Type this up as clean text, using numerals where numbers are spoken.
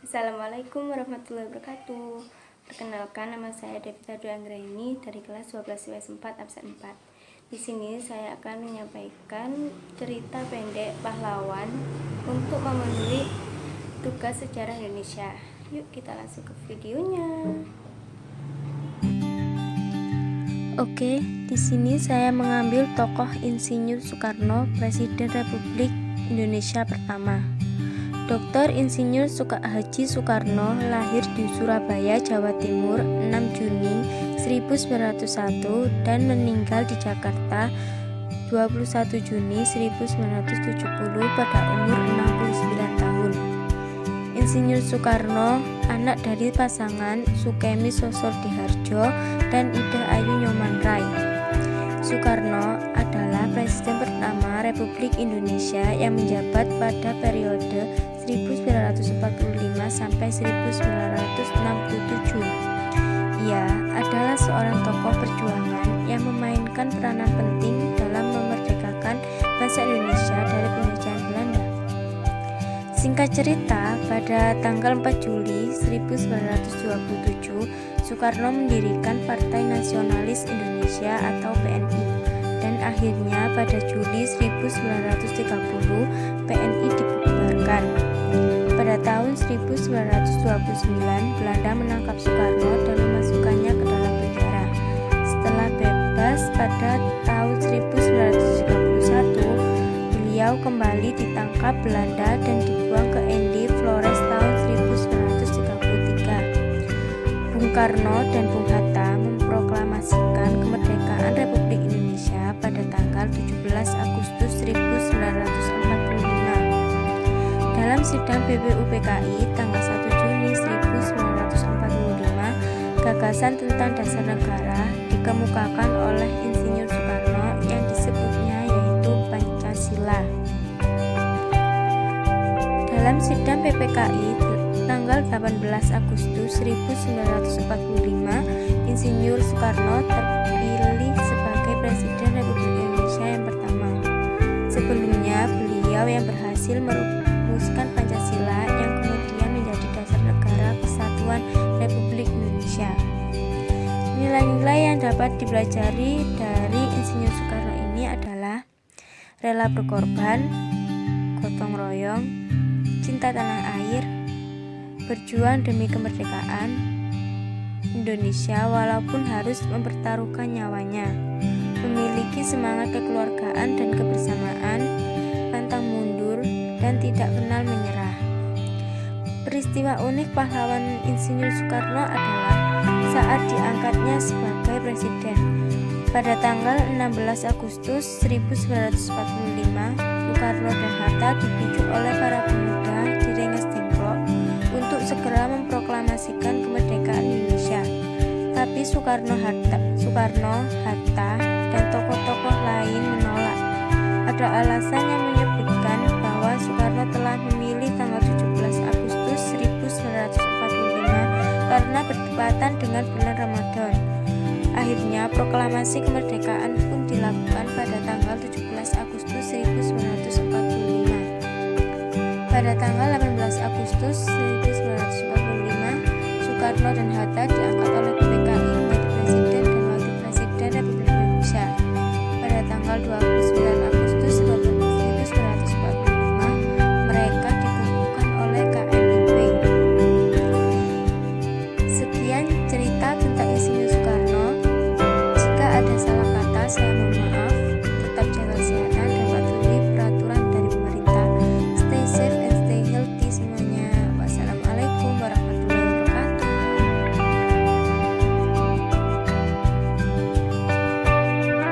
Assalamualaikum warahmatullahi wabarakatuh. Perkenalkan, nama saya Devita Dwi Anggraini dari kelas 12 IPS 4 absen 4. Di sini saya akan menyampaikan cerita pendek pahlawan untuk memenuhi tugas sejarah Indonesia. Yuk kita langsung ke videonya. Oke, di sini saya mengambil tokoh Insinyur Soekarno, Presiden Republik Indonesia pertama. Dr. Insinyur Haji Soekarno lahir di Surabaya, Jawa Timur 6 Juni 1901 dan meninggal di Jakarta 21 Juni 1970 pada umur 69 tahun. Insinyur Soekarno anak dari pasangan Sukemi Sosodiharjo dan Ida Ayu Nyoman Rai. Soekarno adalah presiden pertama Republik Indonesia yang menjabat pada periode 1945 sampai 1967. Ia adalah seorang tokoh perjuangan yang memainkan peranan penting dalam memerdekakan bangsa Indonesia dari penjajahan Belanda. Singkat cerita, pada tanggal 4 Juli 1927, Soekarno mendirikan Partai Nasionalis Indonesia atau PNI, dan akhirnya pada Juli 1930 PNI dibubarkan. Pada tahun 1929, Belanda menangkap Soekarno dan memasukkannya ke dalam penjara. Setelah bebas pada tahun 1931, beliau kembali ditangkap Belanda dan dibuang ke Endi Flores tahun 1933. Bung Karno dan Bung Hatta memproklamasikan kemerdekaan Republik Indonesia pada tanggal 17 Agustus 1945. Dalam sidang BBUPKI tanggal 1 Juni 1945, gagasan tentang dasar negara dikemukakan oleh Insinyur Soekarno yang disebutnya yaitu Pancasila. Dalam sidang PPKI tanggal 18 Agustus 1945, Insinyur Soekarno terpilih sebagai Presiden Republik Indonesia yang pertama. Sebelumnya, beliau yang berhasil merumuskan Pancasila yang kemudian menjadi dasar negara kesatuan Republik Indonesia. Nilai-nilai yang dapat dipelajari dari Insinyur Soekarno ini adalah rela berkorban, gotong royong, cinta tanah air, berjuang demi kemerdekaan Indonesia walaupun harus mempertaruhkan nyawanya, memiliki semangat kekeluargaan dan kebersamaan, pantang mundur, dan tidak kenal menyerah. Peristiwa unik pahlawan Insinyur Soekarno adalah saat diangkatnya sebagai presiden. Pada tanggal 16 Agustus 1945, Soekarno dan Hatta dipicu oleh para pemuda di Rengas Dengklok untuk segera memproklamasikan kemerdekaan Indonesia. Tapi Soekarno, Hatta, dan tokoh-tokoh lain menolak. Ada alasan yang menyebutkan bahwa Soekarno telah memilih tanggal 17 Agustus 1945 karena bertepatan dengan bulan Ramadan. Akhirnya proklamasi kemerdekaan pun dilakukan pada tanggal 17 Agustus 1945. Pada tanggal 18 Agustus 1945, Soekarno dan Hatta diangkat oleh PPKI menjadi Presiden dan Wakil Presiden Republik Indonesia. Pada tanggal 29 Agustus 1945, mereka dikukuhkan oleh KNIP. Sekian cerita tentang Insinyur Soekarno. Jika ada salah kata, saya mohon maaf.